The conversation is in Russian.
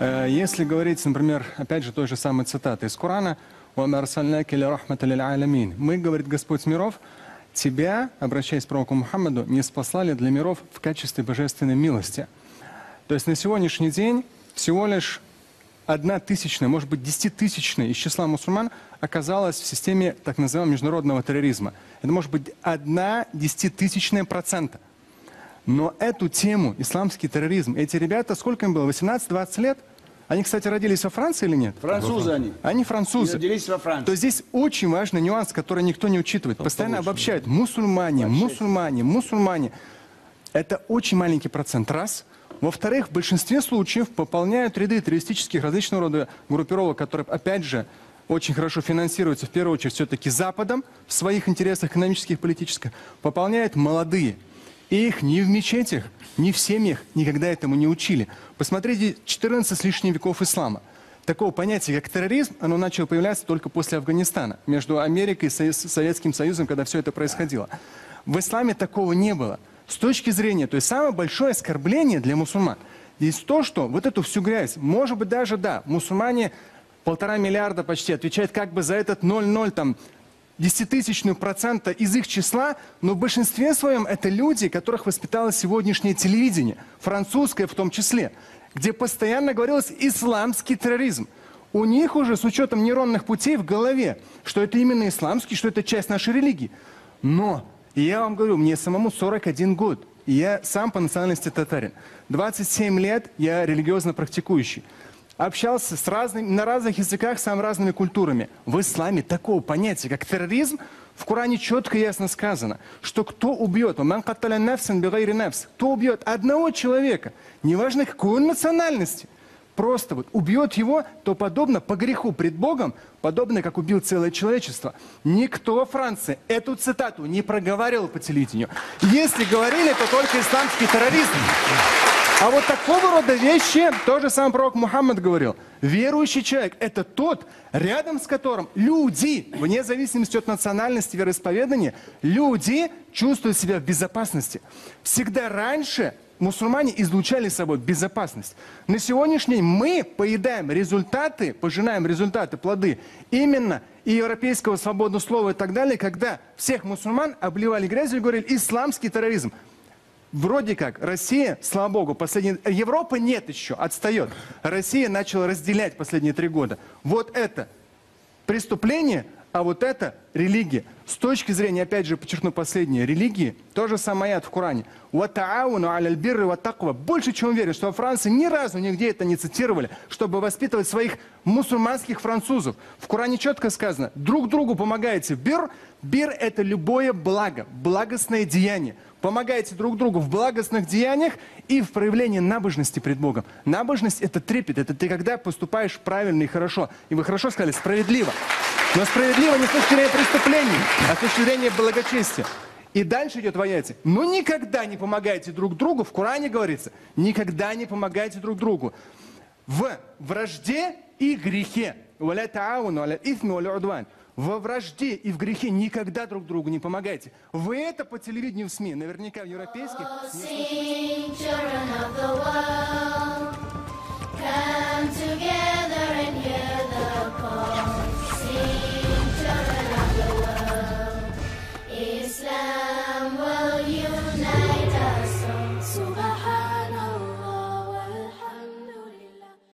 Если говорить, например, опять же той же самой цитаты из Корана, мы, говорит Господь миров, тебя, обращаясь к пророку Мухаммаду, не спаслали для миров в качестве божественной милости. То есть на сегодняшний день всего лишь 1/1000, может быть 10-тысячная из числа мусульман оказалась в системе так называемого международного терроризма. Это может быть 0,1%. Но эту тему, исламский терроризм, эти ребята, сколько им было, 18-20 лет? Они, кстати, родились во Франции или нет? Французы они. Они французы. Они родились во Франции. То есть здесь очень важный нюанс, который никто не учитывает. Постоянно обобщают. Мусульмане, мусульмане, мусульмане. Это очень маленький процент, раз. Во-вторых, в большинстве случаев пополняют ряды террористических различного рода группировок, которые, опять же, очень хорошо финансируются, в первую очередь, все-таки Западом, в своих интересах экономических, политических, пополняют молодые. И их ни в мечетях, ни в семьях никогда этому не учили. Посмотрите, 14 с лишним веков ислама. Такого понятия, как терроризм, оно начало появляться только после Афганистана, между Америкой и Советским Союзом, когда все это происходило. В исламе такого не было. С точки зрения, то есть самое большое оскорбление для мусульман есть то, что вот эту всю грязь, может быть даже, да, мусульмане 1,5 миллиарда почти отвечают как бы за этот 0,0 там, 0,001% из их числа, но в большинстве своем это люди, которых воспитало сегодняшнее телевидение, французское в том числе, где постоянно говорилось исламский терроризм. У них уже с учетом нейронных путей в голове, что это именно исламский, что это часть нашей религии. Но, я вам говорю, мне самому 41 год, и я сам по национальности татарин. 27 лет я религиозно практикующий. Общался на разных языках с самыми разными культурами. В исламе такого понятия, как терроризм, в Коране четко и ясно сказано, что кто убьет, кто убьет одного человека, неважно какой он национальности, просто вот убьет его, то подобно по греху пред Богом, подобно как убил целое человечество. Никто во Франции эту цитату не проговаривал по телевидению. Если говорили, то только исламский терроризм. А вот такого рода вещи, тоже сам пророк Мухаммад говорил. Верующий человек – это тот, рядом с которым люди, вне зависимости от национальности, вероисповедания, люди чувствуют себя в безопасности. Всегда раньше мусульмане излучали собой безопасность. На сегодняшний день мы поедаем результаты, пожинаем результаты, плоды именно и европейского свободного слова и так далее, когда всех мусульман обливали грязью и говорили «исламский терроризм». Вроде как Россия, слава богу, Европа нет еще, отстает. Россия начала разделять последние 3 года. Вот это преступление, а вот это религия. С точки зрения, опять же, подчеркну последнее, религии, то же самое аят в Коране. Больше чем уверен, что во Франции ни разу нигде это не цитировали, чтобы воспитывать своих мусульманских французов. В Коране четко сказано, друг другу помогаете. Бир – это любое благо, благостное деяние. Помогайте друг другу в благостных деяниях и в проявлении набожности пред Богом. Набожность – это трепет, это ты когда поступаешь правильно и хорошо. И вы хорошо сказали, справедливо. Но справедливо не с точки зрения преступлений, а с точки зрения благочестия. И дальше идет в аяте. Но никогда не помогайте друг другу, в Коране говорится, никогда не помогайте друг другу в вражде и грехе. Во вражде и в грехе никогда друг другу не помогайте. Вы это по телевидению в СМИ, наверняка в европейских, не слышали.